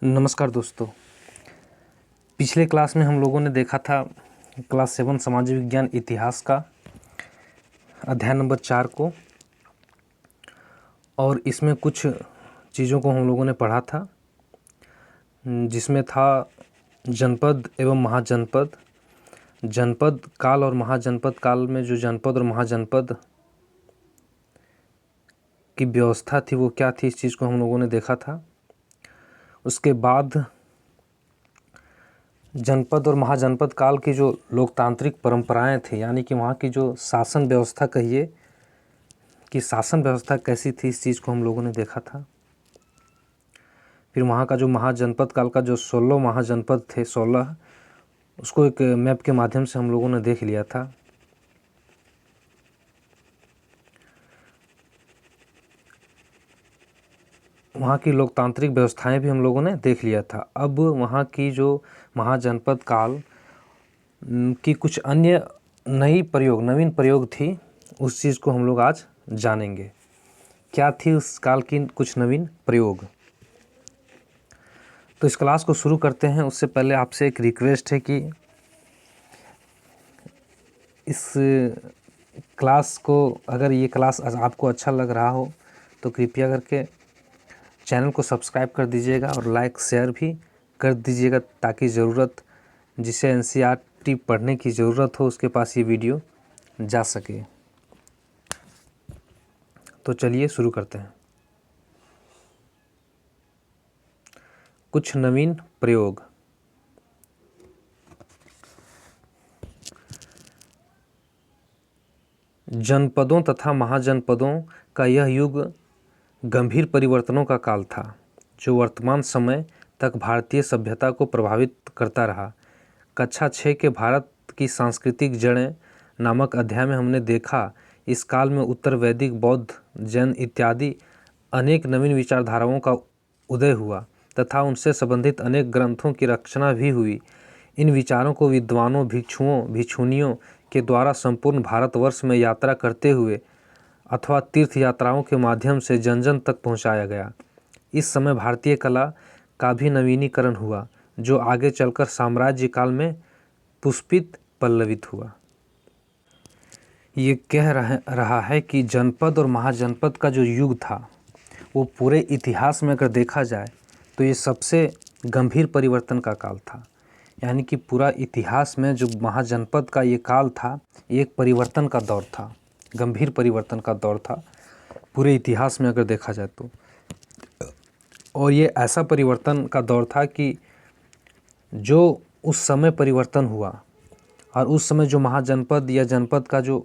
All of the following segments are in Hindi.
नमस्कार दोस्तों। पिछले क्लास में हम लोगों ने देखा था क्लास 7 सामाजिक विज्ञान इतिहास का अध्याय नंबर 4 को, और इसमें कुछ चीज़ों को हम लोगों ने पढ़ा था जिसमें था जनपद एवं महाजनपद। जनपद काल और महाजनपद काल में जो जनपद और महाजनपद की व्यवस्था थी वो क्या थी, इस चीज़ को हम लोगों ने देखा था। उसके बाद जनपद और महाजनपद काल की जो लोकतांत्रिक परंपराएं थी, यानी कि वहाँ की जो शासन व्यवस्था कहिए कि शासन व्यवस्था कैसी थी, इस चीज़ को हम लोगों ने देखा था। फिर वहाँ का जो महाजनपद काल का जो 16 महाजनपद थे, 16, उसको एक मैप के माध्यम से हम लोगों ने देख लिया था। वहाँ की लोकतांत्रिक व्यवस्थाएं भी हम लोगों ने देख लिया था। अब वहाँ की जो महाजनपद काल की कुछ अन्य नवीन प्रयोग थी, उस चीज़ को हम लोग आज जानेंगे। क्या थी उस काल की कुछ नवीन प्रयोग। तो इस क्लास को शुरू करते हैं उससे पहले आपसे एक रिक्वेस्ट है कि इस क्लास को, अगर ये क्लास आपको अच्छा लग रहा हो तो कृपया करके चैनल को सब्सक्राइब कर दीजिएगा और लाइक शेयर भी कर दीजिएगा, ताकि ज़रूरत जिसे एनसीईआरटी पढ़ने की ज़रूरत हो उसके पास ये वीडियो जा सके। तो चलिए शुरू करते हैं। कुछ नवीन प्रयोग। जनपदों तथा महाजनपदों का यह युग गंभीर परिवर्तनों का काल था, जो वर्तमान समय तक भारतीय सभ्यता को प्रभावित करता रहा। कक्षा 6 के भारत की सांस्कृतिक जड़ें नामक अध्याय में हमने देखा, इस काल में उत्तर वैदिक, बौद्ध, जैन इत्यादि अनेक नवीन विचारधाराओं का उदय हुआ तथा उनसे संबंधित अनेक ग्रंथों की रचना भी हुई। इन विचारों को विद्वानों, भिक्षुओं, भिक्षुणियों के द्वारा संपूर्ण भारतवर्ष में यात्रा करते हुए अथवा तीर्थ यात्राओं के माध्यम से जन जन तक पहुंचाया गया। इस समय भारतीय कला का भी नवीनीकरण हुआ, जो आगे चलकर साम्राज्य काल में पुष्पित पल्लवित हुआ। ये कह रहा है कि जनपद और महाजनपद का जो युग था वो पूरे इतिहास में अगर देखा जाए तो ये सबसे गंभीर परिवर्तन का काल था। यानी कि पूरा इतिहास में जो महाजनपद का ये काल था, ये एक परिवर्तन का दौर था, गंभीर परिवर्तन का दौर था पूरे इतिहास में अगर देखा जाए तो। और ये ऐसा परिवर्तन का दौर था कि जो उस समय परिवर्तन हुआ और उस समय जो महाजनपद या जनपद का जो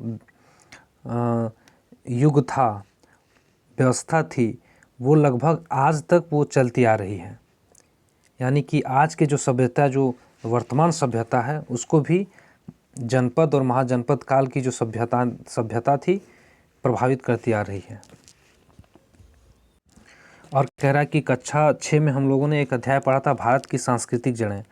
युग था, व्यवस्था थी, वो लगभग आज तक वो चलती आ रही है। यानी कि आज के जो सभ्यता, जो वर्तमान सभ्यता है, उसको भी जनपद और महाजनपद काल की जो सभ्यता थी प्रभावित करती आ रही है। और कह रहा है कि कक्षा 6 में हम लोगों ने एक अध्याय पढ़ा था, भारत की सांस्कृतिक जड़ें।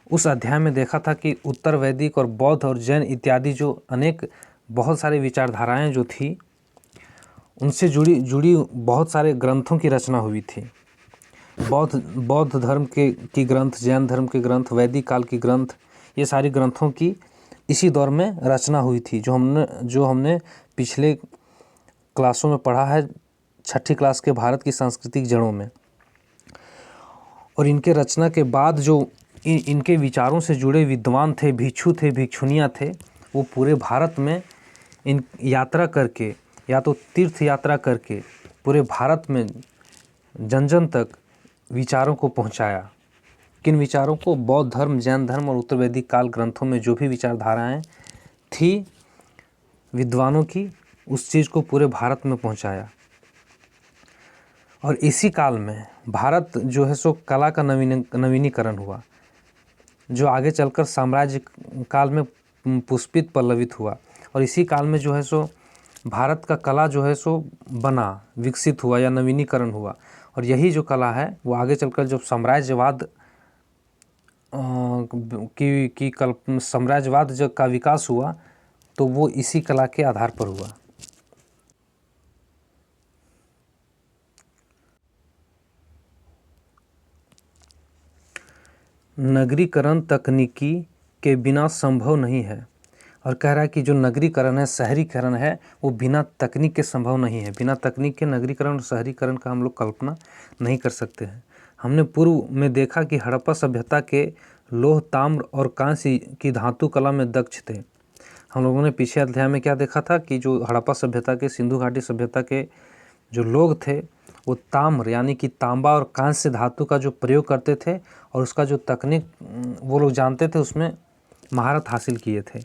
उस अध्याय में देखा था कि उत्तर वैदिक और बौद्ध और जैन इत्यादि जो अनेक बहुत सारी विचारधाराएं जो थी, उनसे जुड़ी बहुत सारे ग्रंथों की रचना हुई थी। बौद्ध धर्म की ग्रंथ, जैन धर्म के ग्रंथ, वैदिक काल की ग्रंथ, ये सारी ग्रंथों की इसी दौर में रचना हुई थी, जो हमने पिछले क्लासों में पढ़ा है, 6ठी क्लास के भारत की सांस्कृतिक जड़ों में। और इनके रचना के बाद जो इनके विचारों से जुड़े विद्वान थे, भिक्षु थे, भिक्षुनियाँ थे, वो पूरे भारत में इन यात्रा करके या तो तीर्थ यात्रा करके पूरे भारत में जन जन तक विचारों को पहुंचाया। किन विचारों को? बौद्ध धर्म, जैन धर्म और उत्तर वैदिक काल ग्रंथों में जो भी विचारधाराएं थी विद्वानों की, उस चीज़ को पूरे भारत में पहुंचाया। और इसी काल में भारत जो है सो कला का नवीनीकरण हुआ, जो आगे चलकर साम्राज्य काल में पुष्पित पल्लवित हुआ। और इसी काल में जो है सो भारत का कला जो है सो बना, विकसित हुआ या नवीनीकरण हुआ। और यही जो कला है वो आगे चलकर जब साम्राज्यवाद साम्राज्यवाद जब का विकास हुआ तो वो इसी कला के आधार पर हुआ। नगरीकरण तकनीकी के बिना संभव नहीं है, और कह रहा है कि जो नगरीकरण है, शहरीकरण है, वो बिना तकनीक के संभव नहीं है। बिना तकनीक के नगरीकरण और शहरीकरण का हम लोग कल्पना नहीं कर सकते हैं। हमने पूर्व में देखा कि हड़प्पा सभ्यता के लोह, ताम्र और कांस्य की धातु कला में दक्ष थे। हम लोगों ने पीछे अध्याय में क्या देखा था कि जो हड़प्पा सभ्यता के, सिंधु घाटी सभ्यता के जो लोग थे वो ताम्र यानी कि तांबा और कांस्य धातु का जो प्रयोग करते थे और उसका जो तकनीक वो लोग जानते थे, उसमें महारत हासिल किए थे।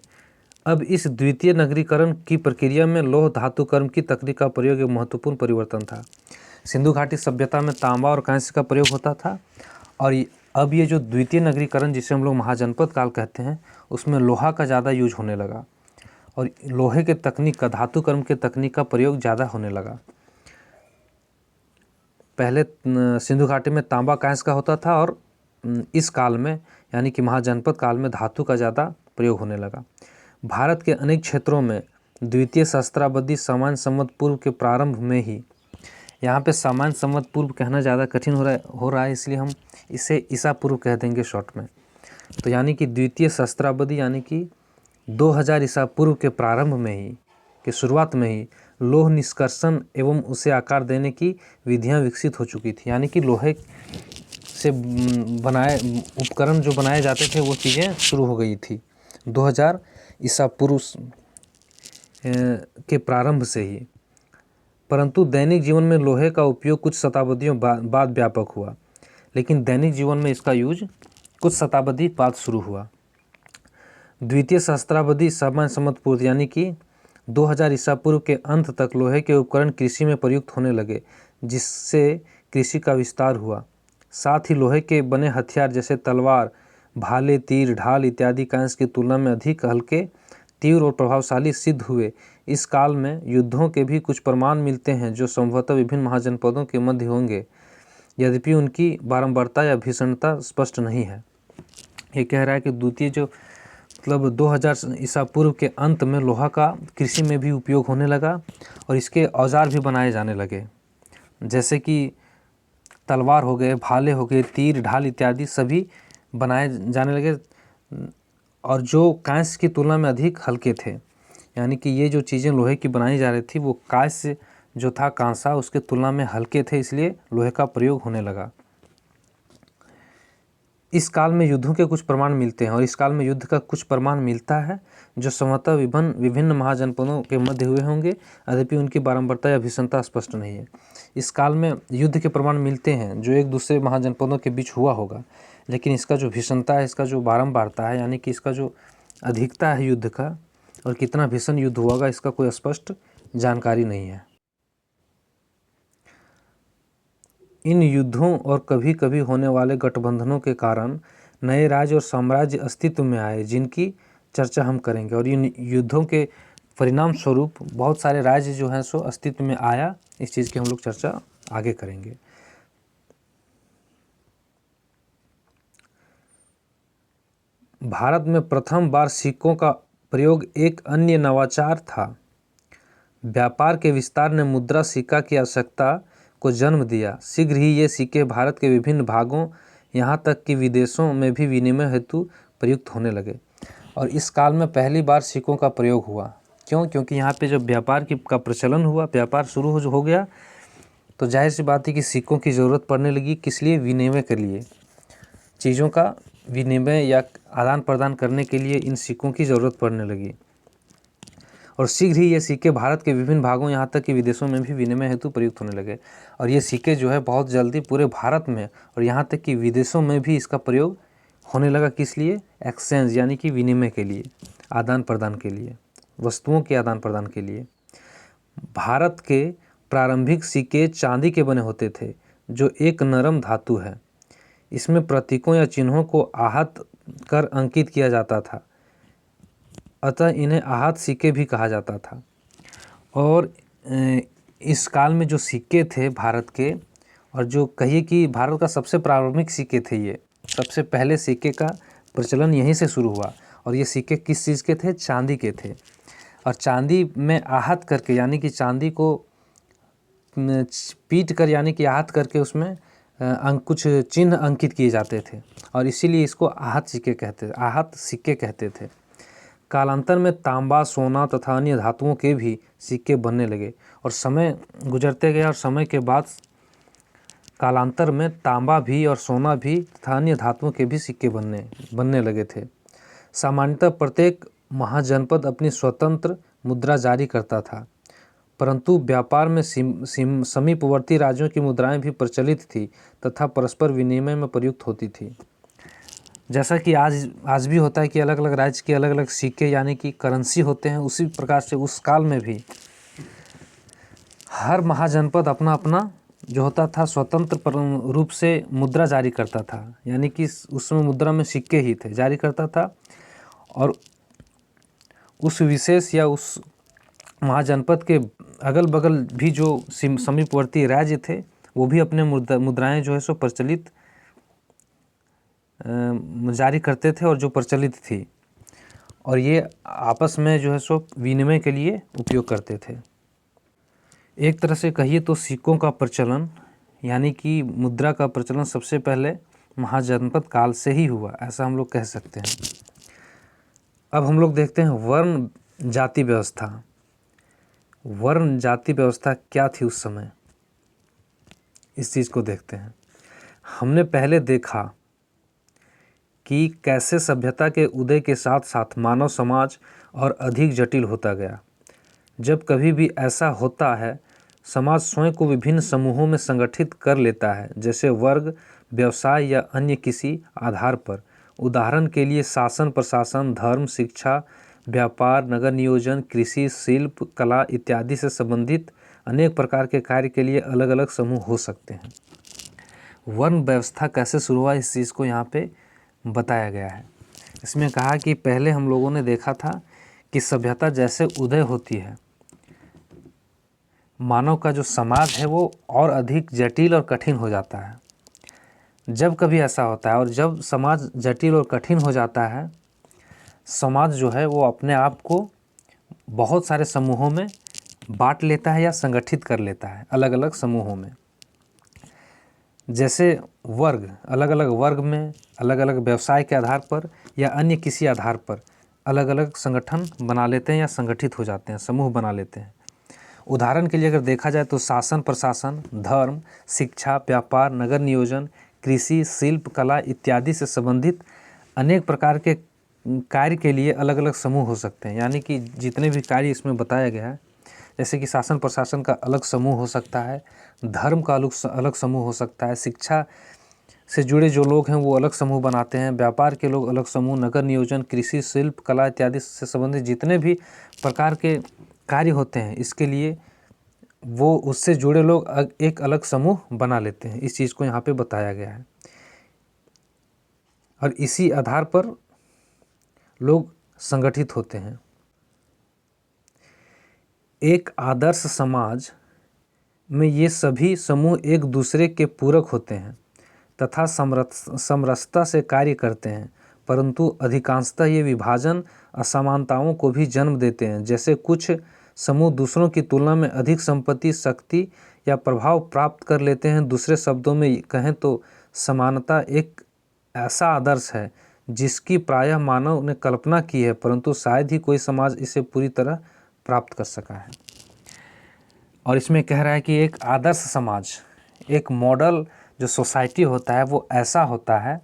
अब इस द्वितीय नगरीकरण की प्रक्रिया में लौह धातु कर्म की तकनीक का प्रयोग एक महत्वपूर्ण परिवर्तन था। सिंधु घाटी सभ्यता में तांबा और कांस्य का प्रयोग होता था, और अब ये जो द्वितीय नगरीकरण जिसे हम लोग महाजनपद काल कहते हैं, उसमें लोहा का ज़्यादा यूज होने लगा और लोहे के तकनीक का, धातु कर्म के तकनीक का प्रयोग ज़्यादा होने लगा। पहले सिंधु घाटी में तांबा कांस्य का होता था और इस काल में यानी कि महाजनपद काल में धातु का ज़्यादा प्रयोग होने लगा। भारत के अनेक क्षेत्रों में द्वितीय सहस्त्राब्दी सामान्य संवत पूर्व के प्रारंभ में ही, यहाँ पे सामान्य संवत पूर्व कहना ज़्यादा कठिन हो रहा है, इसलिए हम इसे ईसा पूर्व कह देंगे शॉर्ट में। तो यानी कि द्वितीय सहस्त्राब्दी यानी कि 2000 ईसा पूर्व के प्रारंभ में ही, के शुरुआत में ही लोह निष्कर्षण एवं उसे आकार देने की विधियां विकसित हो चुकी थी। यानी कि लोहे से बनाए उपकरण जो बनाए जाते थे वो चीज़ें शुरू हो गई थी 2000 ईसा पूर्व के प्रारंभ से ही। परंतु दैनिक जीवन में लोहे का उपयोग कुछ शताब्दियों बाद व्यापक हुआ, लेकिन दैनिक जीवन में इसका यूज कुछ शताब्दी बाद शुरू हुआ। द्वितीय सहस्त्राब्दी सामान्य संवत पूर्व यानी कि 2000 ईसा पूर्व के अंत तक लोहे के उपकरण कृषि में प्रयुक्त होने लगे, जिससे कृषि का विस्तार हुआ। साथ ही लोहे के बने हथियार जैसे तलवार, भाले, तीर, ढाल इत्यादि कांस्य की तुलना में अधिक हल्के, तीव्र और प्रभावशाली सिद्ध हुए। इस काल में युद्धों के भी कुछ प्रमाण मिलते हैं जो संभवतः विभिन्न महाजनपदों के मध्य होंगे, यद्यपि उनकी बारंबारता या भीषणता स्पष्ट नहीं है। ये कह रहा है कि द्वितीय जो मतलब 2000 ईसा पूर्व के अंत में लोहा का कृषि में भी उपयोग होने लगा और इसके औजार भी बनाए जाने लगे, जैसे कि तलवार हो गए, भाले हो गए, तीर, ढाल इत्यादि सभी बनाए जाने लगे, और जो कांस्य की तुलना में अधिक हल्के थे। यानी कि ये जो चीज़ें लोहे की बनाई जा रही थी वो कांस्य जो था, कांसा, उसके तुलना में हल्के थे, इसलिए लोहे का प्रयोग होने लगा। इस काल में युद्धों के कुछ प्रमाण मिलते हैं और इस काल में युद्ध का कुछ प्रमाण मिलता है जो संभवतः विभिन्न महाजनपदों के मध्य हुए होंगे, यद्यपि उनकी बारंबारता या भीषणता स्पष्ट नहीं है। इस काल में युद्ध के प्रमाण मिलते हैं जो एक दूसरे महाजनपदों के बीच हुआ होगा, लेकिन इसका जो भीषणता है, इसका जो बारंबारता है, यानी कि इसका जो अधिकता है युद्ध का और कितना भीषण युद्ध हुआ होगा, इसका कोई स्पष्ट जानकारी नहीं है। इन युद्धों और कभी कभी होने वाले गठबंधनों के कारण नए राज्य और साम्राज्य अस्तित्व में आए, जिनकी चर्चा हम करेंगे। और इन युद्धों के परिणाम स्वरूप बहुत सारे राज्य जो हैं सो अस्तित्व में आया। इस चीज़ की हम लोग चर्चा आगे करेंगे। भारत में प्रथम बार सिक्कों का प्रयोग एक अन्य नवाचार था। व्यापार के विस्तार ने मुद्रा सिक्का की आवश्यकता को जन्म दिया। शीघ्र ही ये सिक्के भारत के विभिन्न भागों, यहाँ तक कि विदेशों में भी विनिमय हेतु प्रयुक्त होने लगे। और इस काल में पहली बार सिक्कों का प्रयोग हुआ। क्यों? क्योंकि यहाँ पे जब व्यापार का प्रचलन हुआ, व्यापार शुरू हो गया, तो जाहिर सी बात है कि सिक्कों की ज़रूरत पड़ने लगी। किस लिए? विनिमय के लिए, चीज़ों का विनिमय या आदान प्रदान करने के लिए इन सिक्कों की ज़रूरत पड़ने लगी। और शीघ्र ही ये सिक्के भारत के विभिन्न भागों, यहाँ तक कि विदेशों में भी विनिमय हेतु प्रयुक्त होने लगे। और ये सिक्के जो है बहुत जल्दी पूरे भारत में और यहाँ तक कि विदेशों में भी इसका प्रयोग होने लगा। किस लिए? एक्सचेंज यानी कि विनिमय के लिए, आदान प्रदान के लिए, वस्तुओं के आदान प्रदान के लिए। भारत के प्रारंभिक सिक्के चांदी के बने होते थे, जो एक नरम धातु है। इसमें प्रतीकों या चिन्हों को आहत कर अंकित किया जाता था, अतः इन्हें आहत सिक्के भी कहा जाता था। और इस काल में जो सिक्के थे भारत के, और जो कहिए कि भारत का सबसे प्रारंभिक सिक्के थे, ये सबसे पहले सिक्के का प्रचलन यहीं से शुरू हुआ। और ये सिक्के किस चीज़ के थे? चांदी के थे। और चांदी में आहत करके, यानी कि चांदी को पीट कर, यानी कि आहत करके उसमें कुछ चिन्ह अंकित किए जाते थे और इसीलिए इसको आहत सिक्के कहते थे। कालांतर में तांबा, सोना तथा अन्य धातुओं के भी सिक्के बनने लगे और समय गुजरते गए और समय के बाद कालांतर में तांबा भी और सोना भी तथा अन्य धातुओं के भी सिक्के बनने लगे थे। सामान्यतः प्रत्येक महाजनपद अपनी स्वतंत्र मुद्रा जारी करता था, परंतु व्यापार में समीपवर्ती राज्यों की मुद्राएं भी प्रचलित थी तथा परस्पर विनिमय में प्रयुक्त होती थी। जैसा कि आज भी होता है कि अलग अलग राज्य के अलग अलग सिक्के यानी कि करेंसी होते हैं, उसी प्रकार से उस काल में भी हर महाजनपद अपना अपना जो होता था स्वतंत्र रूप से मुद्रा जारी करता था, यानी कि उसमें मुद्रा में सिक्के ही थे जारी करता था और उस विशेष या उस महाजनपद के अगल बगल भी जो समीपवर्ती राज्य थे वो भी अपने मुद्राएं जो है सो प्रचलित जारी करते थे और जो प्रचलित थी और ये आपस में जो है सो विनिमय के लिए उपयोग करते थे। एक तरह से कहिए तो सिक्कों का प्रचलन यानी कि मुद्रा का प्रचलन सबसे पहले महाजनपद काल से ही हुआ, ऐसा हम लोग कह सकते हैं। अब हम लोग देखते हैं वर्ण जाति व्यवस्था। वर्ण जाति व्यवस्था क्या थी उस समय, इस चीज़ को देखते हैं। हमने पहले देखा कि कैसे सभ्यता के उदय के साथ साथ मानव समाज और अधिक जटिल होता गया। जब कभी भी ऐसा होता है, समाज स्वयं को विभिन्न समूहों में संगठित कर लेता है, जैसे वर्ग, व्यवसाय या अन्य किसी आधार पर। उदाहरण के लिए शासन, प्रशासन, धर्म, शिक्षा, व्यापार, नगर नियोजन, कृषि, शिल्प, कला इत्यादि से संबंधित अनेक प्रकार के कार्य के लिए अलग अलग समूह हो सकते हैं। वर्ण व्यवस्था कैसे शुरू हुआ, इस चीज़ को यहाँ पे बताया गया है। इसमें कहा कि पहले हम लोगों ने देखा था कि सभ्यता जैसे उदय होती है, मानव का जो समाज है वो और अधिक जटिल और कठिन हो जाता है। जब कभी ऐसा होता है और जब समाज जटिल और कठिन हो जाता है, समाज जो है वो अपने आप को बहुत सारे समूहों में बांट लेता है या संगठित कर लेता है अलग अलग समूहों में। जैसे वर्ग, अलग अलग वर्ग में अलग अलग व्यवसाय के आधार पर या अन्य किसी आधार पर अलग अलग संगठन बना लेते हैं या संगठित हो जाते हैं, समूह बना लेते हैं। उदाहरण के लिए अगर देखा जाए तो शासन, प्रशासन, धर्म, शिक्षा, व्यापार, नगर नियोजन, कृषि, शिल्प, कला इत्यादि से संबंधित अनेक प्रकार के कार्य के लिए अलग अलग समूह हो सकते हैं। यानी कि जितने भी कार्य इसमें बताया गया है, जैसे कि शासन प्रशासन का अलग समूह हो सकता है, धर्म का अलग समूह हो सकता है, शिक्षा से जुड़े जो लोग हैं वो अलग समूह बनाते हैं, व्यापार के लोग अलग समूह, नगर नियोजन, कृषि, शिल्प, कला इत्यादि से संबंधित जितने भी प्रकार के कार्य होते हैं, इसके लिए वो उससे जुड़े लोग एक अलग समूह बना लेते हैं। इस चीज़ को यहाँ पे बताया गया है और इसी आधार पर लोग संगठित होते हैं। एक आदर्श समाज में ये सभी समूह एक दूसरे के पूरक होते हैं तथा समरसता से कार्य करते हैं, परंतु अधिकांशतः ये विभाजन असमानताओं को भी जन्म देते हैं। जैसे कुछ समूह दूसरों की तुलना में अधिक संपत्ति, शक्ति या प्रभाव प्राप्त कर लेते हैं। दूसरे शब्दों में कहें तो समानता एक ऐसा आदर्श है जिसकी प्रायः मानव ने कल्पना की है, परंतु शायद ही कोई समाज इसे पूरी तरह प्राप्त कर सका है। और इसमें कह रहा है कि एक आदर्श समाज, एक मॉडल जो सोसाइटी होता है वो ऐसा होता है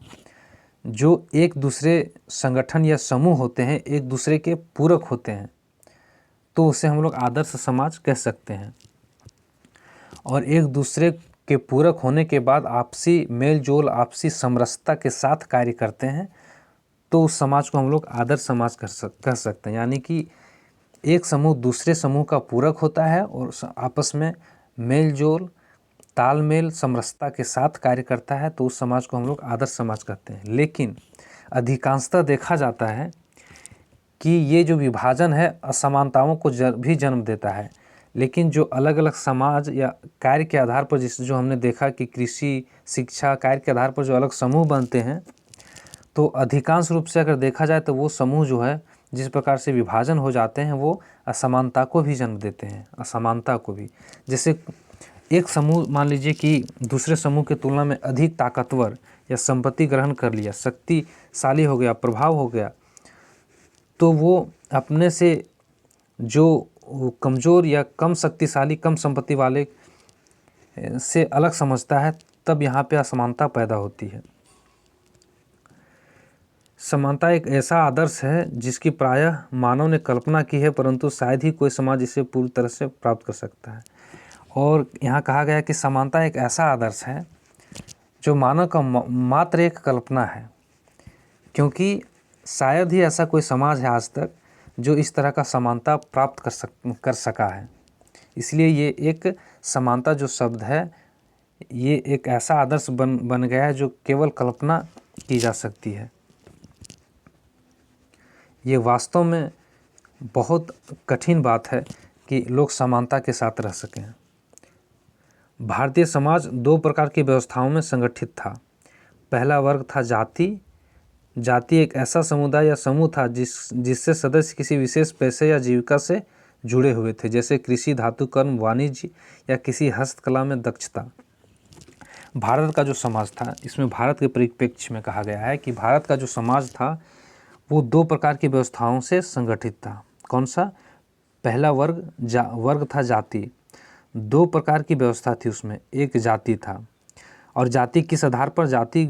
जो एक दूसरे संगठन या समूह होते हैं एक दूसरे के पूरक होते हैं, तो उसे हम लोग आदर्श समाज कह सकते हैं। और एक दूसरे के पूरक होने के बाद आपसी मेल जोल, आपसी समरसता के साथ कार्य करते हैं, तो उस समाज को हम लोग आदर्श समाज कह सकते हैं। यानी कि एक समूह दूसरे समूह का पूरक होता है और आपस में मेल जोल, तालमेल, समरसता के साथ कार्य करता है, तो उस समाज को हम लोग आदर्श समाज कहते हैं। लेकिन अधिकांशतः देखा जाता है कि ये जो विभाजन है असमानताओं को भी जन्म देता है। लेकिन जो अलग अलग समाज या कार्य के आधार पर जो हमने देखा कि कृषि, शिक्षा, कार्य के आधार पर जो अलग समूह बनते हैं, तो अधिकांश रूप से अगर देखा जाए तो वो समूह जो है जिस प्रकार से विभाजन हो जाते हैं वो असमानता को भी जन्म देते हैं, असमानता को भी। जैसे एक समूह मान लीजिए कि दूसरे समूह की तुलना में अधिक ताकतवर या संपत्ति ग्रहण कर लिया, शक्तिशाली हो गया, प्रभाव हो गया, तो वो अपने से जो कमज़ोर या कम शक्तिशाली, कम संपत्ति वाले से अलग समझता है, तब यहाँ पे असमानता पैदा होती है। समानता एक ऐसा आदर्श है जिसकी प्रायः मानव ने कल्पना की है, परंतु शायद ही कोई समाज इसे पूरी तरह से प्राप्त कर सकता है। और यहाँ कहा गया कि समानता एक ऐसा आदर्श है जो मानव का मात्र एक कल्पना है, क्योंकि शायद ही ऐसा कोई समाज है आज तक जो इस तरह का समानता प्राप्त कर सका है। इसलिए ये एक समानता जो शब्द है, ये एक ऐसा आदर्श बन गया है जो केवल कल्पना की जा सकती है। ये वास्तव में बहुत कठिन बात है कि लोग समानता के साथ रह सकें। भारतीय समाज दो प्रकार की व्यवस्थाओं में संगठित था। पहला वर्ग था जाति। जाति एक ऐसा समुदाय या समूह था जिससे सदस्य किसी विशेष पेशे या जीविका से जुड़े हुए थे, जैसे कृषि, धातु कर्म, वाणिज्य या किसी हस्तकला में दक्षता। भारत का जो समाज था, इसमें भारत के परिप्रेक्ष्य में कहा गया है कि भारत का जो समाज था वो दो प्रकार की व्यवस्थाओं से संगठित था। कौन सा? पहला वर्ग था जाति। दो प्रकार की व्यवस्था थी उसमें। एक जाति था, और जाति किस आधार पर? जाति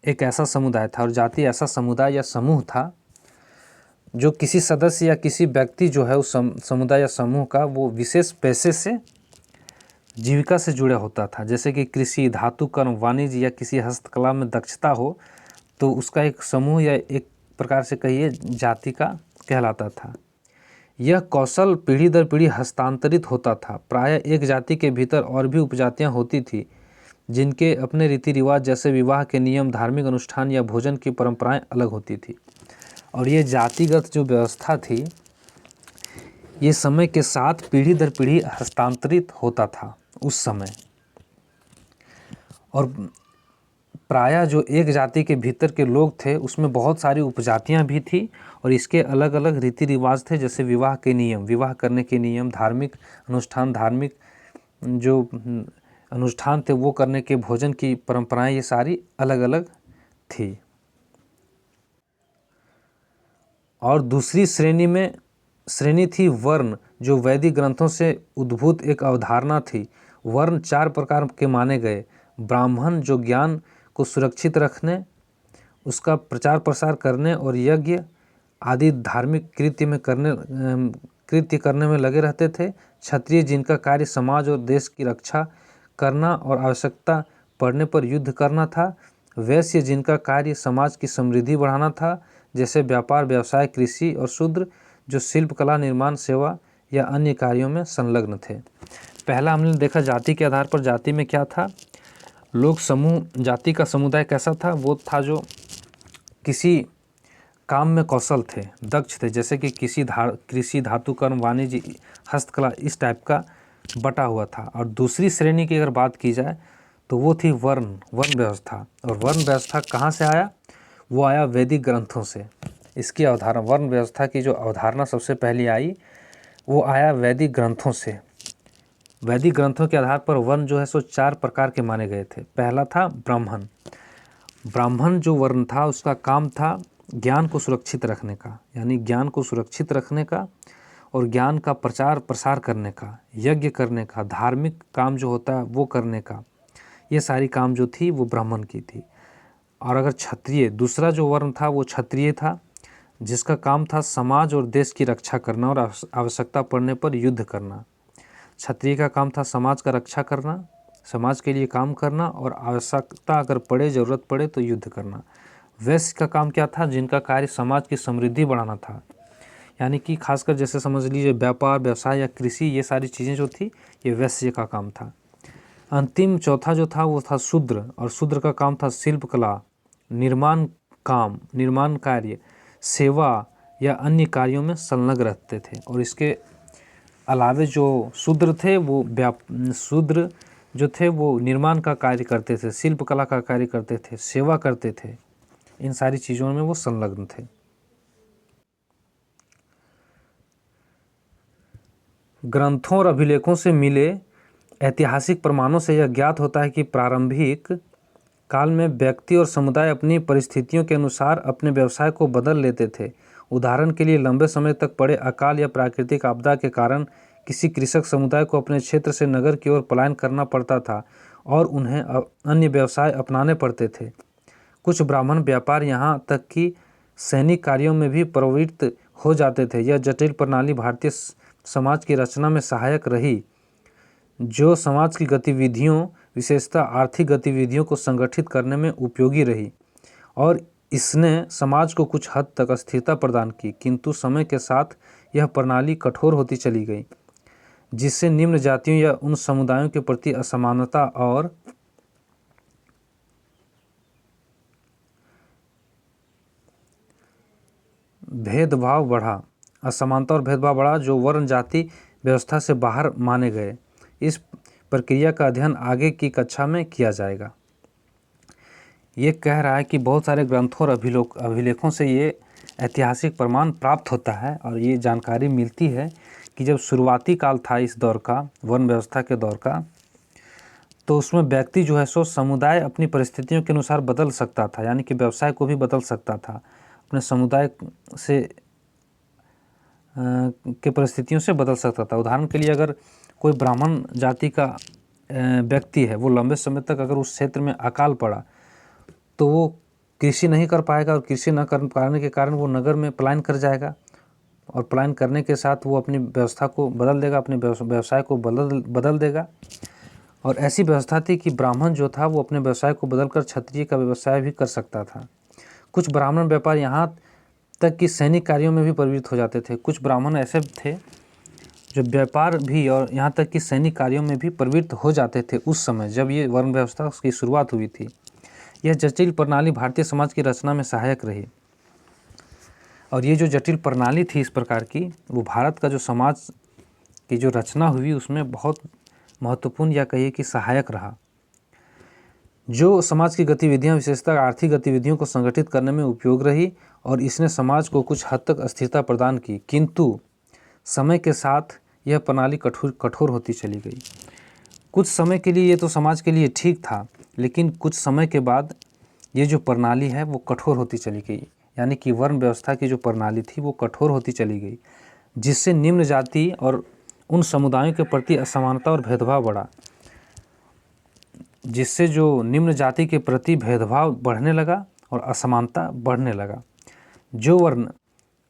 एक ऐसा समुदाय था, और जाति ऐसा समुदाय या समूह था जो किसी सदस्य या किसी व्यक्ति जो है उस समुदाय या समूह का वो विशेष पेशे से, जीविका से जुड़ा होता था। जैसे कि कृषि, धातु कर्म, वाणिज्य या किसी हस्तकला में दक्षता हो, तो उसका एक समूह या एक प्रकार से कहिए जाति का कहलाता था। यह कौशल पीढ़ी दर पीढ़ी हस्तांतरित होता था। प्रायः एक जाति के भीतर और भी उपजातियां होती थी जिनके अपने रीति रिवाज जैसे विवाह के नियम, धार्मिक अनुष्ठान या भोजन की परंपराएं अलग होती थी। और ये जातिगत जो व्यवस्था थी, ये समय के साथ पीढ़ी दर पीढ़ी हस्तांतरित होता था उस समय। और प्रायः जो एक जाति के भीतर के लोग थे उसमें बहुत सारी उपजातियां भी थी, और इसके अलग अलग रीति रिवाज थे, जैसे विवाह के नियम, विवाह करने के नियम, धार्मिक अनुष्ठान, धार्मिक जो अनुष्ठान थे वो करने के, भोजन की परंपराएं, ये सारी अलग अलग थी। और दूसरी श्रेणी थी वर्ण, जो वैदिक ग्रंथों से उद्भूत एक अवधारणा थी। वर्ण चार प्रकार के माने गए। ब्राह्मण, जो ज्ञान को सुरक्षित रखने, उसका प्रचार प्रसार करने और यज्ञ आदि धार्मिक कृत्य करने में लगे रहते थे। क्षत्रिय, जिनका कार्य समाज और देश की रक्षा करना और आवश्यकता पड़ने पर युद्ध करना था। वैश्य, जिनका कार्य समाज की समृद्धि बढ़ाना था, जैसे व्यापार, व्यवसाय, कृषि। और शूद्र, जो शिल्प कला, निर्माण, सेवा या अन्य कार्यों में संलग्न थे। पहला हमने देखा जाति के आधार पर। जाति में क्या था? लोग समूह, जाति का समुदाय कैसा था? वो था जो किसी काम में कौशल थे, दक्ष थे, जैसे कि कृषि, धातु कर्म, वाणिज्य, हस्तकला, इस टाइप का बटा हुआ था। और दूसरी श्रेणी की अगर बात की जाए तो वो थी वर्ण व्यवस्था। और वर्ण व्यवस्था कहाँ से आया? वो आया वैदिक ग्रंथों से। इसकी अवधारणा, वर्ण व्यवस्था की जो अवधारणा सबसे पहले आई, वो आया वैदिक ग्रंथों से। वैदिक ग्रंथों के आधार पर वर्ण जो है सो चार प्रकार के माने गए थे। पहला था ब्राह्मण। ब्राह्मण जो वर्ण था उसका काम था ज्ञान को सुरक्षित रखने का, यानी ज्ञान को सुरक्षित रखने का और ज्ञान का प्रचार प्रसार करने का, यज्ञ करने का, धार्मिक काम जो होता है वो करने का, ये सारी काम जो थी वो ब्राह्मण की थी। और अगर क्षत्रिय, दूसरा जो वर्ण था वो क्षत्रिय था, जिसका काम था समाज और देश की रक्षा करना और आवश्यकता पड़ने पर युद्ध करना। क्षत्रिय का काम था समाज का रक्षा करना, समाज के लिए काम करना, और आवश्यकता अगर पड़े, ज़रूरत पड़े तो युद्ध करना। वैश्य का काम क्या था? जिनका कार्य समाज की समृद्धि बढ़ाना था, यानी कि खासकर जैसे समझ लीजिए व्यापार, व्यवसाय या कृषि, ये सारी चीज़ें जो थी ये वैश्य का काम था। अंतिम चौथा जो था वो था शूद्र, और शूद्र का काम था शिल्प कला, निर्माण कार्य, सेवा या अन्य कार्यों में संलग्न रहते थे। और इसके अलावे जो शूद्र थे वो निर्माण का कार्य करते थे, शिल्प कला का कार्य करते थे, सेवा करते थे, इन सारी चीज़ों में वो संलग्न थे। ग्रंथों और अभिलेखों से मिले ऐतिहासिक प्रमाणों से यह ज्ञात होता है कि प्रारंभिक काल में व्यक्ति और समुदाय अपनी परिस्थितियों के अनुसार अपने व्यवसाय को बदल लेते थे। उदाहरण के लिए लंबे समय तक पड़े अकाल या प्राकृतिक आपदा के कारण किसी कृषक समुदाय को अपने क्षेत्र से नगर की ओर पलायन करना पड़ता था और उन्हें अन्य व्यवसाय अपनाने पड़ते थे। कुछ ब्राह्मण व्यापार यहाँ तक कि सैनिक कार्यों में भी प्रवृत्त हो जाते थे। यह जटिल प्रणाली भारतीय समाज की रचना में सहायक रही, जो समाज की गतिविधियों, विशेषतः आर्थिक गतिविधियों को संगठित करने में उपयोगी रही और इसने समाज को कुछ हद तक स्थिरता प्रदान की। किंतु समय के साथ यह प्रणाली कठोर होती चली गई, जिससे निम्न जातियों या उन समुदायों के प्रति असमानता और भेदभाव बढ़ा। असमानता और भेदभाव बढ़ा जो वर्ण जाति व्यवस्था से बाहर माने गए। इस प्रक्रिया का अध्ययन आगे की कक्षा में किया जाएगा। ये कह रहा है कि बहुत सारे ग्रंथों और अभिलेखों से ये ऐतिहासिक प्रमाण प्राप्त होता है और ये जानकारी मिलती है कि जब शुरुआती काल था इस दौर का, वर्ण व्यवस्था के दौर का, तो उसमें व्यक्ति जो है सो समुदाय अपनी परिस्थितियों के अनुसार बदल सकता था, यानी कि व्यवसाय को भी बदल सकता था, अपने समुदाय से के परिस्थितियों से बदल सकता था। उदाहरण के लिए अगर कोई ब्राह्मण जाति का व्यक्ति है, वो लंबे समय तक अगर उस क्षेत्र में अकाल पड़ा तो वो कृषि नहीं कर पाएगा और कृषि न कर पाने के कारण वो नगर में पलायन कर जाएगा और पलायन करने के साथ वो अपनी व्यवस्था को बदल देगा, अपने व्यवसाय को बदल देगा। और ऐसी व्यवस्था थी कि ब्राह्मण जो था वो अपने व्यवसाय को बदलकर क्षत्रिय का व्यवसाय भी कर सकता था। कुछ ब्राह्मण व्यापार यहाँ तक कि सैनिक कार्यों में भी प्रवृत्त हो जाते थे। कुछ ब्राह्मण ऐसे थे जो व्यापार भी और यहाँ तक कि सैनिक कार्यों में भी प्रवृत्त हो जाते थे उस समय जब ये वर्ण व्यवस्था की शुरुआत हुई थी। यह जटिल प्रणाली भारतीय समाज की रचना में सहायक रही और ये जो जटिल प्रणाली थी इस प्रकार की, वो भारत का जो समाज की जो रचना हुई उसमें बहुत महत्वपूर्ण या कहिए कि सहायक रहा। जो समाज की गतिविधियां विशेषतः आर्थिक गतिविधियों को संगठित करने में उपयोग रही और इसने समाज को कुछ हद तक स्थिरता प्रदान की। किंतु समय के साथ यह प्रणाली कठोर होती चली गई। कुछ समय के लिए ये तो समाज के लिए ठीक था, लेकिन कुछ समय के बाद ये जो प्रणाली है वो कठोर होती चली गई, यानी कि वर्ण व्यवस्था की जो प्रणाली थी वो कठोर होती चली गई, जिससे निम्न जाति और उन समुदायों के प्रति असमानता और भेदभाव बढ़ा। जिससे जो निम्न जाति के प्रति भेदभाव बढ़ने लगा और असमानता बढ़ने लगा। जो वर्ण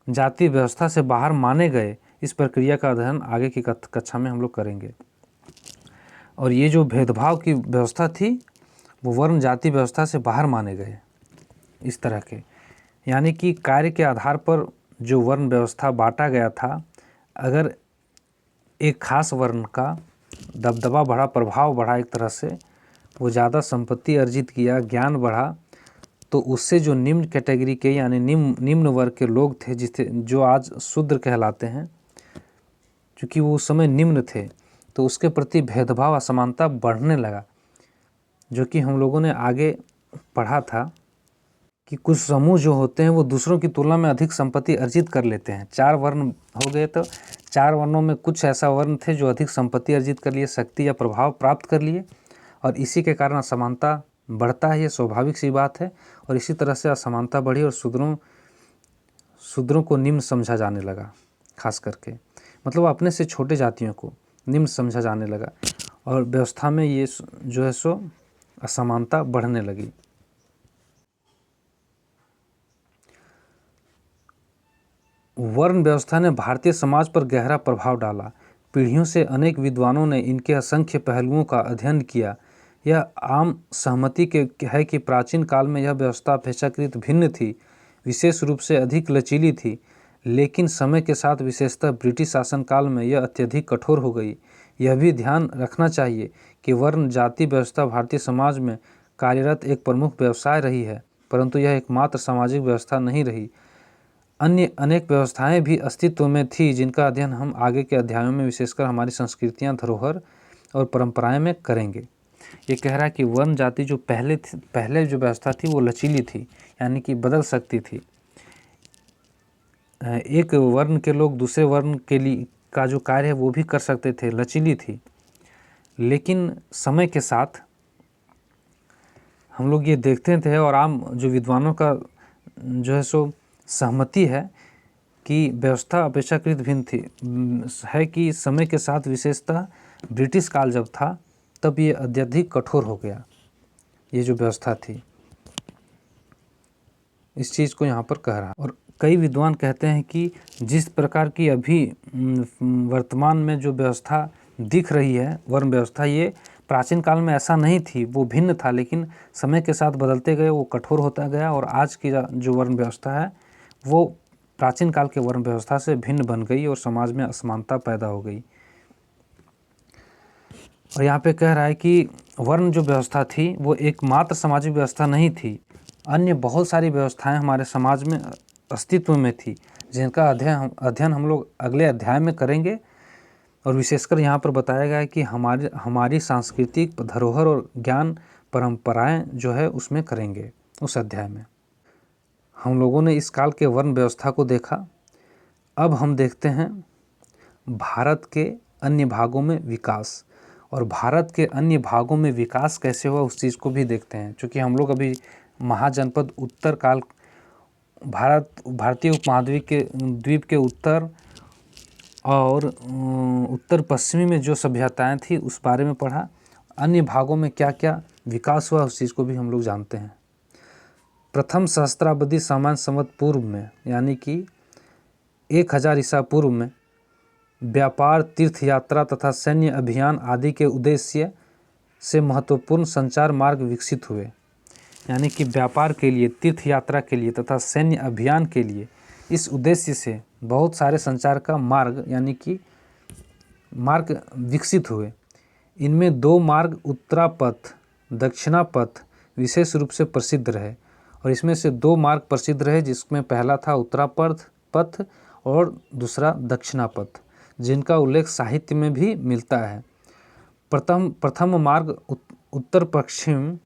जाति व्यवस्था से बाहर माने गए, इस प्रक्रिया का अध्ययन आगे की कक्षा में हम लोग करेंगे। और ये जो भेदभाव की व्यवस्था थी वो वर्ण जाति व्यवस्था से बाहर माने गए इस तरह के, यानी कि कार्य के आधार पर जो वर्ण व्यवस्था बांटा गया था, अगर एक खास वर्ण का दबदबा बढ़ा, प्रभाव बढ़ा, एक तरह से वो ज़्यादा संपत्ति अर्जित किया, ज्ञान बढ़ा, तो उससे जो निम्न कैटेगरी के यानी निम्न वर्ग के लोग थे जिसे जो आज शूद्र कहलाते हैं, क्योंकि वो उस समय निम्न थे, तो उसके प्रति भेदभाव असमानता बढ़ने लगा। जो कि हम लोगों ने आगे पढ़ा था कि कुछ समूह जो होते हैं वो दूसरों की तुलना में अधिक संपत्ति अर्जित कर लेते हैं। 4 वर्ण हो गए तो 4 वर्णों में कुछ ऐसा वर्ण थे जो अधिक संपत्ति अर्जित कर लिए, शक्ति या प्रभाव प्राप्त कर लिए और इसी के कारण असमानता बढ़ता है। ये स्वाभाविक सी बात है और इसी तरह से असमानता बढ़ी और शूद्रों को निम्न समझा जाने लगा, खास करके मतलब अपने से छोटे जातियों को निम्न समझा जाने लगा और व्यवस्था में ये जो है सो असमानता बढ़ने लगी। वर्ण व्यवस्था ने भारतीय समाज पर गहरा प्रभाव डाला। पीढ़ियों से अनेक विद्वानों ने इनके असंख्य पहलुओं का अध्ययन किया। यह आम सहमति है कि प्राचीन काल में यह व्यवस्था अपेक्षाकृत भिन्न थी, विशेष रूप से अधिक लचीली थी, लेकिन समय के साथ विशेषतः ब्रिटिश शासनकाल में यह अत्यधिक कठोर हो गई। यह भी ध्यान रखना चाहिए कि वर्ण जाति व्यवस्था भारतीय समाज में कार्यरत एक प्रमुख व्यवसाय रही है, परंतु यह एकमात्र सामाजिक व्यवस्था नहीं रही। अन्य अनेक व्यवस्थाएं भी अस्तित्व में थी जिनका अध्ययन हम आगे के अध्यायों में विशेषकर हमारी संस्कृतियां, धरोहर और परंपराएं में करेंगे। ये कह रहा है कि वर्ण जाति जो पहले जो व्यवस्था थी वो लचीली थी, यानी कि बदल सकती थी। एक वर्ण के लोग दूसरे वर्ण के लिए का जो कार्य है वो भी कर सकते थे, लचीली थी। लेकिन समय के साथ हम लोग ये देखते थे और आम जो विद्वानों का जो है सो सहमति है कि व्यवस्था अपेक्षाकृत भिन्न थी, है कि समय के साथ विशेषतः ब्रिटिश काल जब था तब ये अत्यधिक कठोर हो गया, ये जो व्यवस्था थी, इस चीज़ को यहाँ पर कह रहा। और कई विद्वान कहते हैं कि जिस प्रकार की अभी वर्तमान में जो व्यवस्था दिख रही है वर्ण व्यवस्था, ये प्राचीन काल में ऐसा नहीं थी, वो भिन्न था, लेकिन समय के साथ बदलते गए, वो कठोर होता गया और आज की जो वर्ण व्यवस्था है वो प्राचीन काल के वर्ण व्यवस्था से भिन्न बन गई और समाज में असमानता पैदा हो गई। और यहाँ पे कह रहा है कि वर्ण जो व्यवस्था थी वो एकमात्र सामाजिक व्यवस्था नहीं थी, अन्य बहुत सारी व्यवस्थाएं हमारे समाज में अस्तित्व में थी, जिनका अध्ययन हम लोग अगले अध्याय में करेंगे। और विशेषकर यहाँ पर बताया गया है कि हमारी सांस्कृतिक धरोहर और ज्ञान परंपराएं जो है उसमें करेंगे उस अध्याय में। हम लोगों ने इस काल के वर्ण व्यवस्था को देखा, अब हम देखते हैं भारत के अन्य भागों में विकास, और भारत के अन्य भागों में विकास कैसे हुआ उस चीज़ को भी देखते हैं। क्योंकि हम लोग अभी महाजनपद उत्तर काल, भारतीय उपमहाद्वीप के उत्तर और उत्तर पश्चिमी में जो सभ्यताएं थी उस बारे में पढ़ा, अन्य भागों में क्या क्या विकास हुआ उस चीज़ को भी हम लोग जानते हैं। प्रथम सहस्त्राब्दी सामान्य संवत पूर्व में, यानी कि 1000 ईसा पूर्व में व्यापार, तीर्थ यात्रा तथा सैन्य अभियान आदि के उद्देश्य से महत्वपूर्ण संचार मार्ग विकसित हुए। यानी कि व्यापार के लिए, तीर्थ यात्रा के लिए तथा सैन्य अभियान के लिए, इस उद्देश्य से बहुत सारे संचार का मार्ग यानी कि मार्ग विकसित हुए। इनमें 2 मार्ग उत्तरापथ, दक्षिणापथ विशेष रूप से प्रसिद्ध रहे, और इसमें से 2 मार्ग प्रसिद्ध रहे, जिसमें पहला था उत्तरापथ और दूसरा दक्षिणापथ, जिनका उल्लेख साहित्य में भी मिलता है। प्रथम मार्ग उत्तर पश्चिम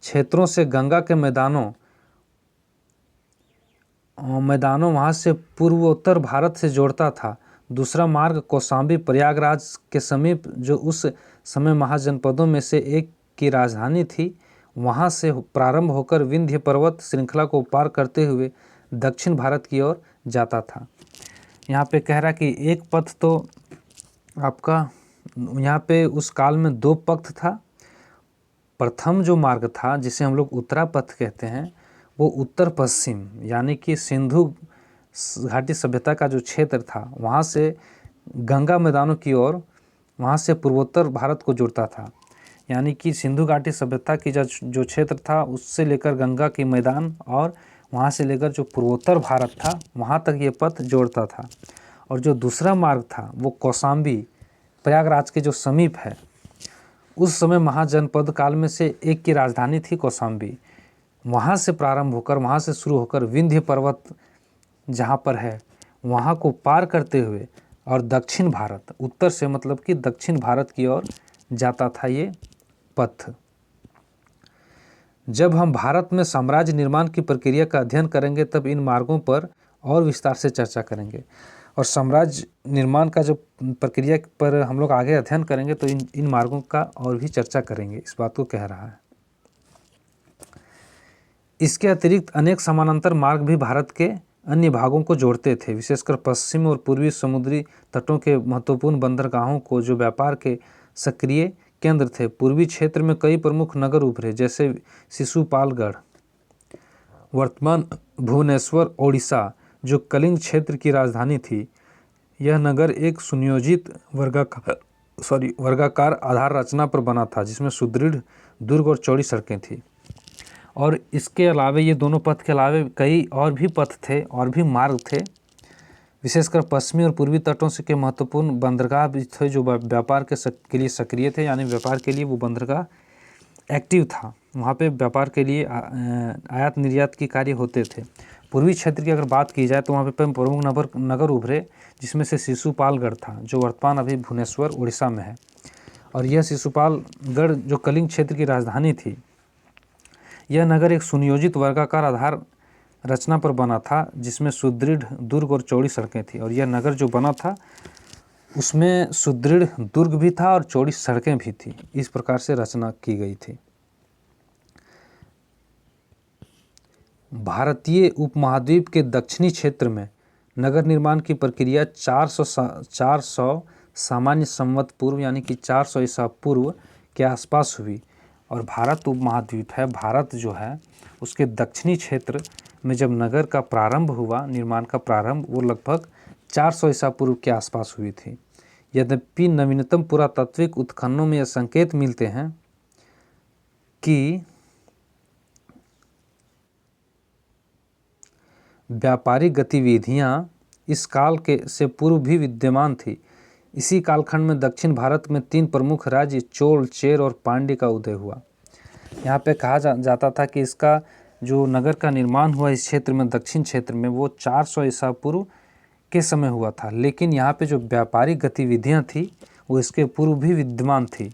क्षेत्रों से गंगा के मैदानों वहाँ से पूर्वोत्तर भारत से जोड़ता था। दूसरा मार्ग कौशाम्बी प्रयागराज के समीप, जो उस समय महाजनपदों में से एक की राजधानी थी, वहाँ से प्रारंभ होकर विंध्य पर्वत श्रृंखला को पार करते हुए दक्षिण भारत की ओर जाता था। यहाँ पे कह रहा कि एक पथ तो आपका यहाँ पे उस काल में 2 पथ था। प्रथम जो मार्ग था जिसे हम लोग उत्तरापथ कहते हैं, वो उत्तर पश्चिम यानी कि सिंधु घाटी सभ्यता का जो क्षेत्र था वहाँ से गंगा मैदानों की ओर, वहाँ से पूर्वोत्तर भारत को जोड़ता था। यानी कि सिंधु घाटी सभ्यता की जो क्षेत्र था उससे लेकर गंगा के मैदान और वहाँ से लेकर जो पूर्वोत्तर भारत था वहाँ तक ये पथ जोड़ता था। और जो दूसरा मार्ग था वो कौशाम्बी प्रयागराज के जो समीप है, उस समय महाजनपद काल में से एक की राजधानी थी कौशाम्बी, वहाँ से प्रारंभ होकर, वहाँ से शुरू होकर विंध्य पर्वत जहाँ पर है वहाँ को पार करते हुए और दक्षिण भारत, उत्तर से मतलब कि दक्षिण भारत की ओर जाता था ये पथ। जब हम भारत में साम्राज्य निर्माण की प्रक्रिया का अध्ययन करेंगे तब इन मार्गों पर और विस्तार से चर्चा करेंगे, और साम्राज्य निर्माण का जो प्रक्रिया पर हम लोग आगे अध्ययन करेंगे तो इन मार्गों का और भी चर्चा करेंगे, इस बात को कह रहा है। इसके अतिरिक्त अनेक समानांतर मार्ग भी भारत के अन्य भागों को जोड़ते थे, विशेषकर पश्चिम और पूर्वी समुद्री तटों के महत्वपूर्ण बंदरगाहों को, जो व्यापार के सक्रिय केंद्र थे। पूर्वी क्षेत्र में कई प्रमुख नगर उभरे, जैसे शिशुपालगढ़, वर्तमान भुवनेश्वर, ओडिशा, जो कलिंग क्षेत्र की राजधानी थी। यह नगर एक सुनियोजित वर्गाकार आधार रचना पर बना था, जिसमें सुदृढ़ दुर्ग और चौड़ी सड़कें थी। और इसके अलावे ये दोनों पथ के अलावे कई और भी पथ थे और भी मार्ग थे, विशेषकर पश्चिमी और पूर्वी तटों से के महत्वपूर्ण बंदरगाह भी थे जो व्यापार के लिए सक्रिय थे, यानी व्यापार के लिए वो बंदरगाह एक्टिव था, वहाँ पे व्यापार के लिए आयात निर्यात की कार्य होते थे। पूर्वी क्षेत्र की अगर बात की जाए तो वहाँ पे प्रमुख नगर उभरे, जिसमें से शिशुपालगढ़ था, जो वर्तमान अभी भुवनेश्वर उड़ीसा में है। और यह शिशुपालगढ़ जो कलिंग क्षेत्र की राजधानी थी, यह नगर एक सुनियोजित वर्गाकार आधार रचना पर बना था, जिसमें सुदृढ़ दुर्ग और चौड़ी सड़कें थी। और यह नगर जो बना था उसमें सुदृढ़ दुर्ग भी था और चौड़ी सड़कें भी थी। इस प्रकार से रचना की गई थी। भारतीय उपमहाद्वीप के दक्षिणी क्षेत्र में नगर निर्माण की प्रक्रिया 400 सामान्य संवत पूर्व यानी कि 400 ईसा पूर्व के आसपास हुई। और भारत उपमहाद्वीप है, भारत जो है उसके दक्षिणी क्षेत्र में जब नगर का प्रारंभ हुआ, निर्माण का प्रारंभ, वो लगभग 400 ईसा पूर्व के आसपास हुई थी। यद्यपि नवीनतम पुरातात्विक उत्खननों में यह संकेत मिलते हैं कि व्यापारिक गतिविधियां इस काल के से पूर्व भी विद्यमान थी। इसी कालखंड में दक्षिण भारत में 3 प्रमुख राज्य चोल, चेर और पांड्य का उदय हुआ। यहाँ पे कहा जाता था कि इसका जो नगर का निर्माण हुआ इस क्षेत्र में, दक्षिण क्षेत्र में, वो 400 ईसा पूर्व के समय हुआ था। लेकिन यहाँ पे जो व्यापारिक गतिविधियाँ थी वो इसके पूर्व भी विद्यमान थी।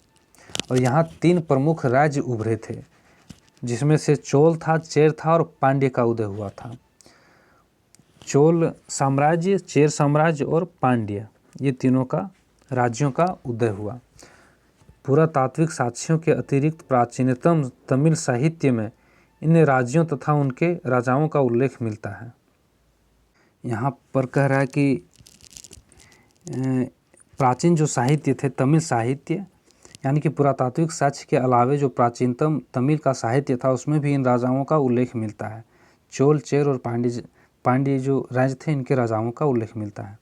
और यहाँ 3 प्रमुख राज्य उभरे थे, जिसमें से चोल था, चेर था और पांड्य का उदय हुआ था। चोल साम्राज्य, चेर साम्राज्य और पांड्य, ये तीनों का राज्यों का उदय हुआ। पुरातात्विक साक्ष्यों के अतिरिक्त प्राचीनतम तमिल साहित्य में इन राज्यों तथा उनके राजाओं का उल्लेख मिलता है। यहाँ पर कह रहा है कि प्राचीन जो साहित्य थे, तमिल साहित्य, यानी कि पुरातात्विक साक्ष्य के अलावे जो प्राचीनतम तमिल का साहित्य था उसमें भी इन राजाओं का उल्लेख मिलता है। चोल, चेर और पांड्य जो राज्य थे, इनके राजाओं का उल्लेख मिलता है।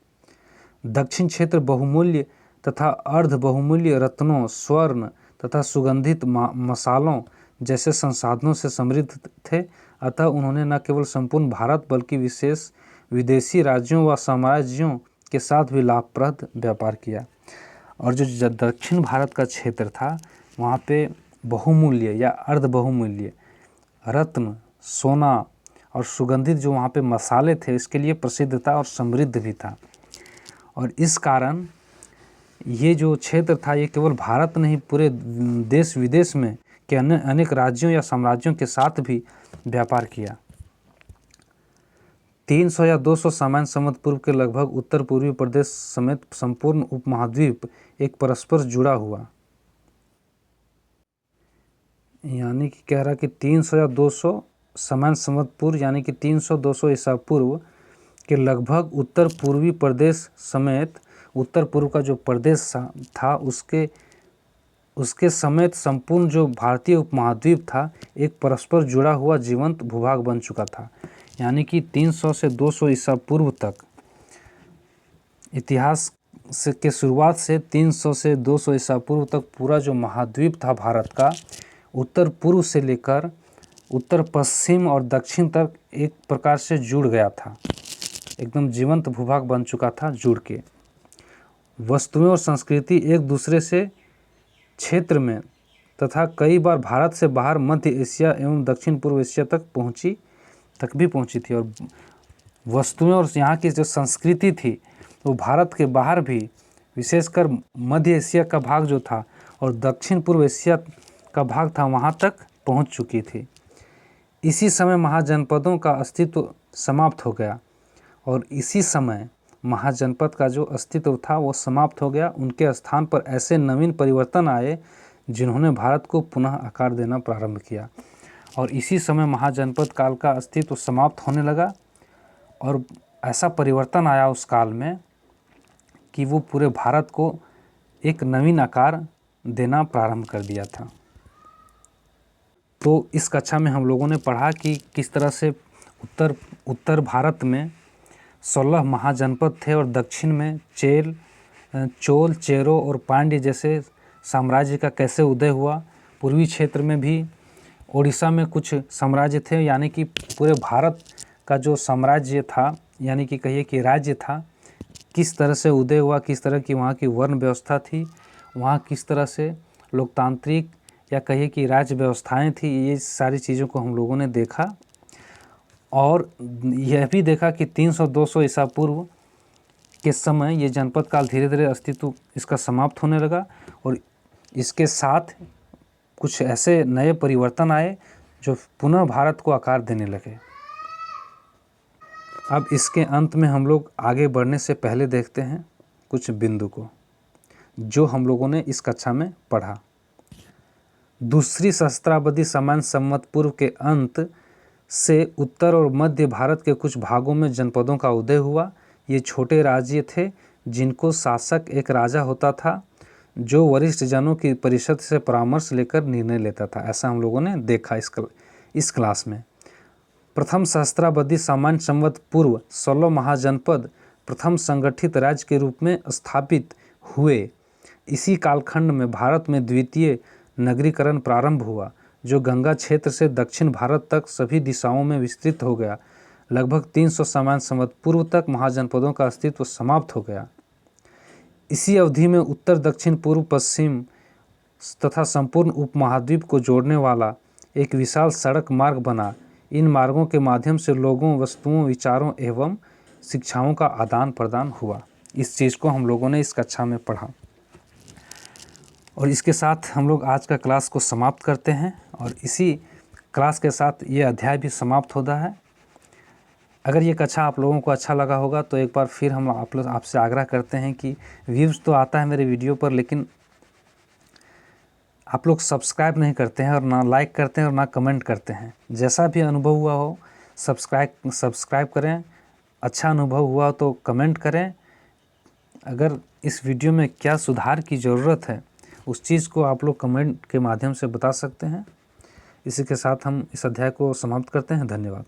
दक्षिण क्षेत्र बहुमूल्य तथा अर्ध बहुमूल्य रत्नों, स्वर्ण तथा सुगंधित मसालों जैसे संसाधनों से समृद्ध थे। अतः उन्होंने न केवल संपूर्ण भारत बल्कि विशेष विदेशी राज्यों व साम्राज्यों के साथ भी लाभप्रद व्यापार किया। और जो दक्षिण भारत का क्षेत्र था वहाँ पे बहुमूल्य या अर्ध बहुमूल्य रत्न, सोना और सुगंधित जो वहाँ पे मसाले थे, इसके लिए प्रसिद्ध था और समृद्ध भी था। और इस कारण ये जो क्षेत्र था ये केवल भारत नहीं, पूरे देश विदेश में के अनेक राज्यों या साम्राज्यों के साथ भी व्यापार किया। 300 या 200 सामान्य संवत पूर्व के लगभग उत्तर पूर्वी प्रदेश समेत संपूर्ण उपमहाद्वीप एक परस्पर जुड़ा हुआ, यानी कि कह रहा कि 300 या 200 सामान्य संवत पूर्व यानी कि 300-200 ईसा पूर्व के लगभग उत्तर पूर्वी प्रदेश समेत उत्तर पूर्व का जो प्रदेश था उसके समेत संपूर्ण जो भारतीय उपमहाद्वीप था एक परस्पर जुड़ा हुआ जीवंत भूभाग बन चुका था। यानी कि 300 से 200 ईसा पूर्व तक, इतिहास के शुरुआत से 300 से 200 ईसा पूर्व तक पूरा जो महाद्वीप था भारत का, उत्तर पूर्व से लेकर उत्तर पश्चिम और दक्षिण तक एक प्रकार से जुड़ गया था, एकदम जीवंत भूभाग बन चुका था जुड़ के। वस्तुएं और संस्कृति एक दूसरे से क्षेत्र में तथा कई बार भारत से बाहर मध्य एशिया एवं दक्षिण पूर्व एशिया तक भी पहुंची थी। और वस्तुएं और यहाँ की जो संस्कृति थी वो भारत के बाहर भी, विशेषकर मध्य एशिया का भाग जो था और दक्षिण पूर्व एशिया का भाग था, वहाँ तक पहुँच चुकी थी। इसी समय महाजनपदों का अस्तित्व समाप्त हो गया और इसी समय महाजनपद का जो अस्तित्व था वो समाप्त हो गया। उनके स्थान पर ऐसे नवीन परिवर्तन आए जिन्होंने भारत को पुनः आकार देना प्रारंभ किया। और इसी समय महाजनपद काल का अस्तित्व समाप्त होने लगा और ऐसा परिवर्तन आया उस काल में कि वो पूरे भारत को एक नवीन आकार देना प्रारंभ कर दिया था। तो इस कक्षा में हम लोगों ने पढ़ा कि किस तरह से उत्तर भारत में 16 महाजनपद थे और दक्षिण में चोल, चेरो और पांड्य जैसे साम्राज्य का कैसे उदय हुआ। पूर्वी क्षेत्र में भी ओडिशा में कुछ साम्राज्य थे, यानी कि पूरे भारत का जो साम्राज्य था, यानी कि कहिए कि राज्य था, किस तरह से उदय हुआ, किस तरह की वहाँ की वर्ण व्यवस्था थी, वहाँ किस तरह से लोकतांत्रिक या कहिए कि राज्य व्यवस्थाएं थी। ये सारी चीज़ों को हम लोगों ने देखा और यह भी देखा कि 300-200 ईसा पूर्व के समय ये जनपद काल धीरे धीरे अस्तित्व इसका समाप्त होने लगा और इसके साथ कुछ ऐसे नए परिवर्तन आए जो पुनः भारत को आकार देने लगे। अब इसके अंत में हम लोग आगे बढ़ने से पहले देखते हैं कुछ बिंदु को जो हम लोगों ने इस कक्षा में पढ़ा। दूसरी सहस्त्राब्दी सामान्य संवत पूर्व के अंत से उत्तर और मध्य भारत के कुछ भागों में जनपदों का उदय हुआ। ये छोटे राज्य थे जिनको शासक एक राजा होता था जो वरिष्ठ जनों की परिषद से परामर्श लेकर निर्णय लेता था। ऐसा हम लोगों ने देखा इस क्लास में। प्रथम सहस्त्राब्दी सामान्य संवत पूर्व 16 महाजनपद प्रथम संगठित राज्य के रूप में स्थापित हुए। इसी कालखंड में भारत में द्वितीय नगरीकरण प्रारंभ हुआ जो गंगा क्षेत्र से दक्षिण भारत तक सभी दिशाओं में विस्तृत हो गया। लगभग 300 सामान्य संवत पूर्व तक महाजनपदों का अस्तित्व समाप्त हो गया। इसी अवधि में उत्तर दक्षिण पूर्व पश्चिम तथा संपूर्ण उपमहाद्वीप को जोड़ने वाला एक विशाल सड़क मार्ग बना। इन मार्गों के माध्यम से लोगों, वस्तुओं, विचारों एवं शिक्षाओं का आदान प्रदान हुआ। इस चीज़ को हम लोगों ने इस कक्षा में पढ़ा और इसके साथ हम लोग आज का क्लास को समाप्त करते हैं और इसी क्लास के साथ ये अध्याय भी समाप्त होता है। अगर ये कक्षा आप लोगों को अच्छा लगा होगा तो एक बार फिर हम आपसे आग्रह करते हैं कि व्यूज़ तो आता है मेरे वीडियो पर, लेकिन आप लोग सब्सक्राइब नहीं करते हैं और ना लाइक करते हैं और ना कमेंट करते हैं। जैसा भी अनुभव हुआ हो सब्सक्राइब करें, अच्छा अनुभव हुआ तो कमेंट करें। अगर इस वीडियो में क्या सुधार की ज़रूरत है उस चीज़ को आप लोग कमेंट के माध्यम से बता सकते हैं। इसी के साथ हम इस अध्याय को समाप्त करते हैं। धन्यवाद।